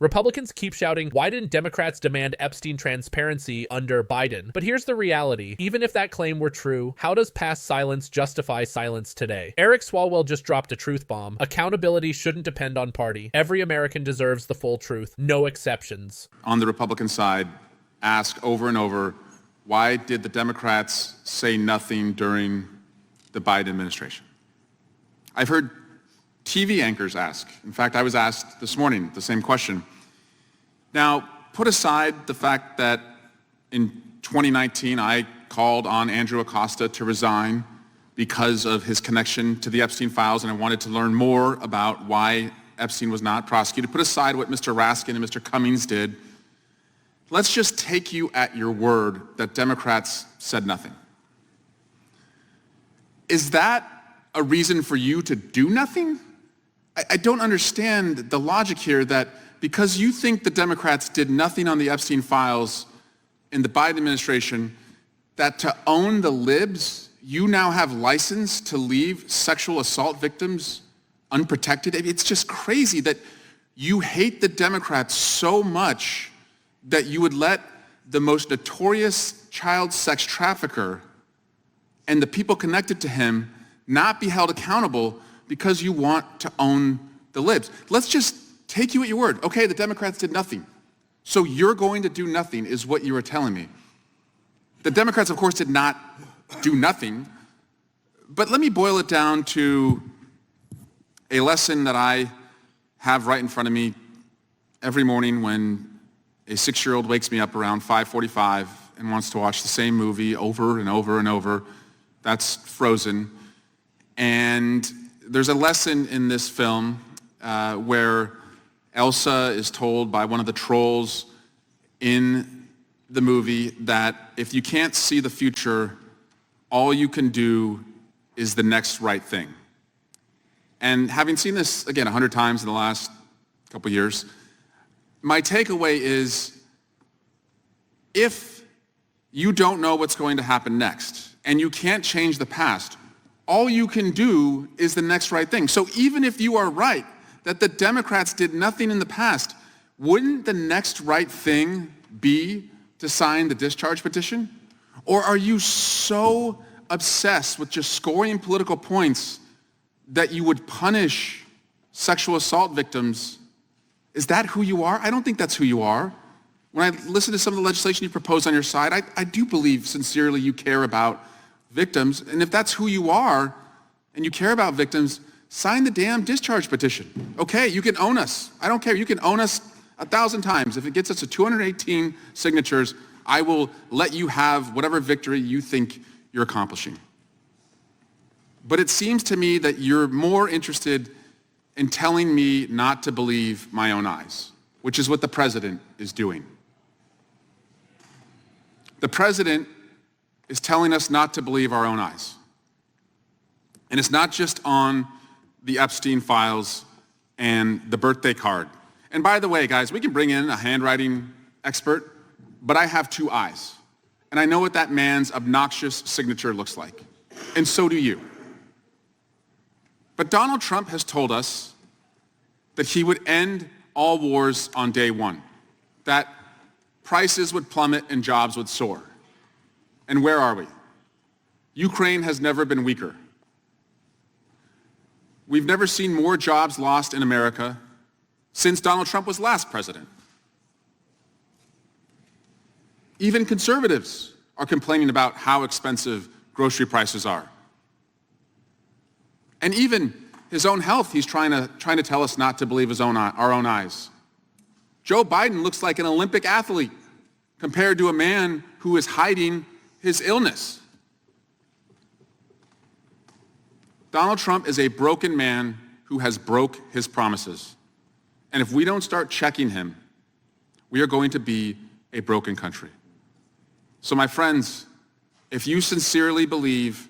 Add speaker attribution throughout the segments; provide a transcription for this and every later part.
Speaker 1: Republicans keep shouting, why didn't Democrats demand Epstein transparency under Biden? But here's the reality. Even if that claim were true, how does past silence justify silence today? Eric Swalwell just dropped a truth bomb. Accountability shouldn't depend on party. Every American deserves the full truth. No exceptions.
Speaker 2: On the Republican side, ask over and over, why did the Democrats say nothing during the Biden administration? I've heard TV anchors ask. In fact, I was asked this morning the same question. Now, put aside the fact that in 2019 I called on Andrew Acosta to resign because of his connection to the Epstein files, and I wanted to learn more about why Epstein was not prosecuted. Put aside what Mr. Raskin and Mr. Cummings did. Let's just take you at your word that Democrats said nothing. Is that a reason for you to do nothing? I don't understand the logic here that because you think the Democrats did nothing on the Epstein files in the Biden administration, that to own the libs, you now have license to leave sexual assault victims unprotected. It's just crazy that you hate the Democrats so much that you would let the most notorious child sex trafficker and the people connected to him not be held accountable because you want to own the libs. Let's just take you at your word. Okay, the Democrats did nothing. So you're going to do nothing is what you are telling me. The Democrats, of course, did not do nothing. But let me boil it down to a lesson that I have right in front of me every morning when a 6-year-old wakes me up around 5:45 and wants to watch the same movie over and over and over. That's Frozen. And there's a lesson in this film where Elsa is told by one of the trolls in the movie that if you can't see the future, all you can do is the next right thing. And having seen this, again, 100 times in the last couple years, my takeaway is if you don't know what's going to happen next and you can't change the past, all you can do is the next right thing. So even if you are right that the Democrats did nothing in the past, wouldn't the next right thing be to sign the discharge petition? Or are you so obsessed with just scoring political points that you would punish sexual assault victims? Is that who you are? I don't think that's who you are. When I listen to some of the legislation you propose on your side, I do believe sincerely you care about victims. And if that's who you are and you care about victims, sign the damn discharge petition. Okay, you can own us. I don't care. You can own us 1,000 times. If it gets us to 218 signatures, I will let you have whatever victory you think you're accomplishing. But it seems to me that you're more interested in telling me not to believe my own eyes, which is what the president is doing. The president is telling us not to believe our own eyes. And it's not just on the Epstein files and the birthday card. And by the way, guys, we can bring in a handwriting expert, but I have 2 eyes. And I know what that man's obnoxious signature looks like. And so do you. But Donald Trump has told us that he would end all wars on day one, that prices would plummet and jobs would soar. And where are we? Ukraine has never been weaker. We've never seen more jobs lost in America since Donald Trump was last president. Even conservatives are complaining about how expensive grocery prices are. And even his own health, he's trying to tell us not to believe our own eyes. Joe Biden looks like an Olympic athlete compared to a man who is hiding his illness. Donald Trump is a broken man who has broke his promises. And if we don't start checking him, we are going to be a broken country. So my friends, if you sincerely believe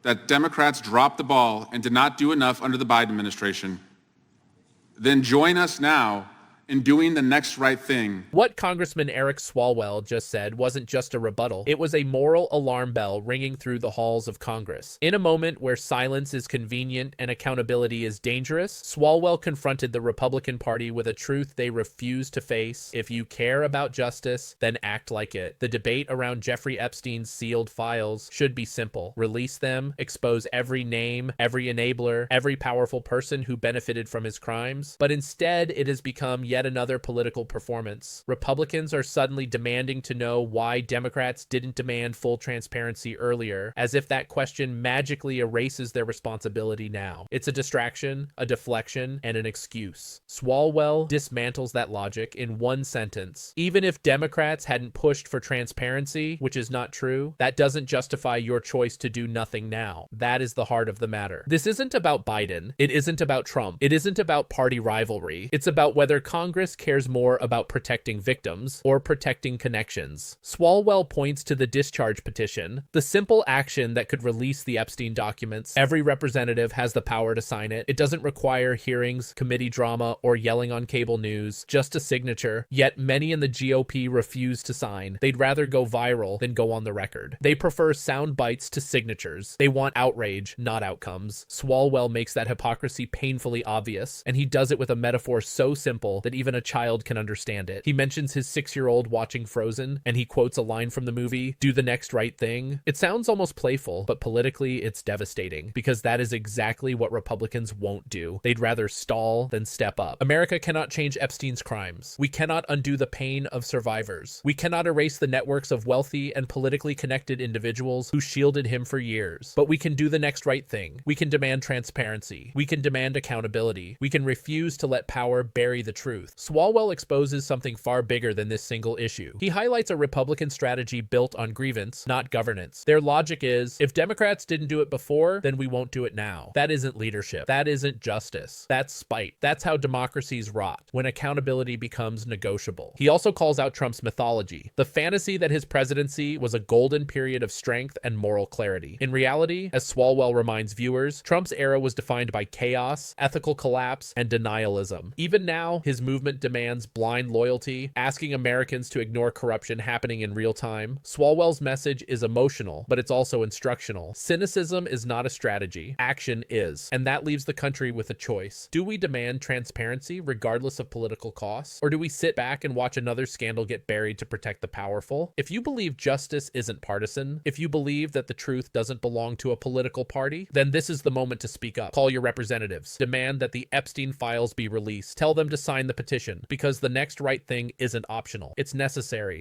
Speaker 2: that Democrats dropped the ball and did not do enough under the Biden administration, then join us now in doing the next right thing.
Speaker 1: What Congressman Eric Swalwell just said wasn't just a rebuttal. It was a moral alarm bell ringing through the halls of Congress. In a moment where silence is convenient and accountability is dangerous, Swalwell confronted the Republican Party with a truth they refuse to face. If you care about justice, then act like it. The debate around Jeffrey Epstein's sealed files should be simple. Release them, expose every name, every enabler, every powerful person who benefited from his crimes. But instead, it has become yet another political performance. Republicans are suddenly demanding to know why Democrats didn't demand full transparency earlier, as if that question magically erases their responsibility now. It's a distraction, a deflection, and an excuse. Swalwell dismantles that logic in one sentence. Even if Democrats hadn't pushed for transparency, which is not true, that doesn't justify your choice to do nothing now. That is the heart of the matter. This isn't about Biden. It isn't about Trump. It isn't about party rivalry. It's about whether Congress cares more about protecting victims or protecting connections. Swalwell points to the discharge petition, the simple action that could release the Epstein documents. Every representative has the power to sign it. It doesn't require hearings, committee drama, or yelling on cable news, just a signature. Yet many in the GOP refuse to sign. They'd rather go viral than go on the record. They prefer sound bites to signatures. They want outrage, not outcomes. Swalwell makes that hypocrisy painfully obvious, and he does it with a metaphor so simple that even a child can understand it. He mentions his 6-year-old watching Frozen, and he quotes a line from the movie, "Do the next right thing." It sounds almost playful, but politically it's devastating, because that is exactly what Republicans won't do. They'd rather stall than step up. America cannot change Epstein's crimes. We cannot undo the pain of survivors. We cannot erase the networks of wealthy and politically connected individuals who shielded him for years. But we can do the next right thing. We can demand transparency. We can demand accountability. We can refuse to let power bury the truth. Swalwell exposes something far bigger than this single issue. He highlights a Republican strategy built on grievance, not governance. Their logic is, if Democrats didn't do it before, then we won't do it now. That isn't leadership. That isn't justice. That's spite. That's how democracies rot, when accountability becomes negotiable. He also calls out Trump's mythology, the fantasy that his presidency was a golden period of strength and moral clarity. In reality, as Swalwell reminds viewers, Trump's era was defined by chaos, ethical collapse, and denialism. Even now, his movement demands blind loyalty, asking Americans to ignore corruption happening in real time. Swalwell's message is emotional, but it's also instructional. Cynicism is not a strategy. Action is. And that leaves the country with a choice. Do we demand transparency regardless of political costs? Or do we sit back and watch another scandal get buried to protect the powerful? If you believe justice isn't partisan, if you believe that the truth doesn't belong to a political party, then this is the moment to speak up. Call your representatives. Demand that the Epstein files be released. Tell them to sign the petition, because the next right thing isn't optional. It's necessary.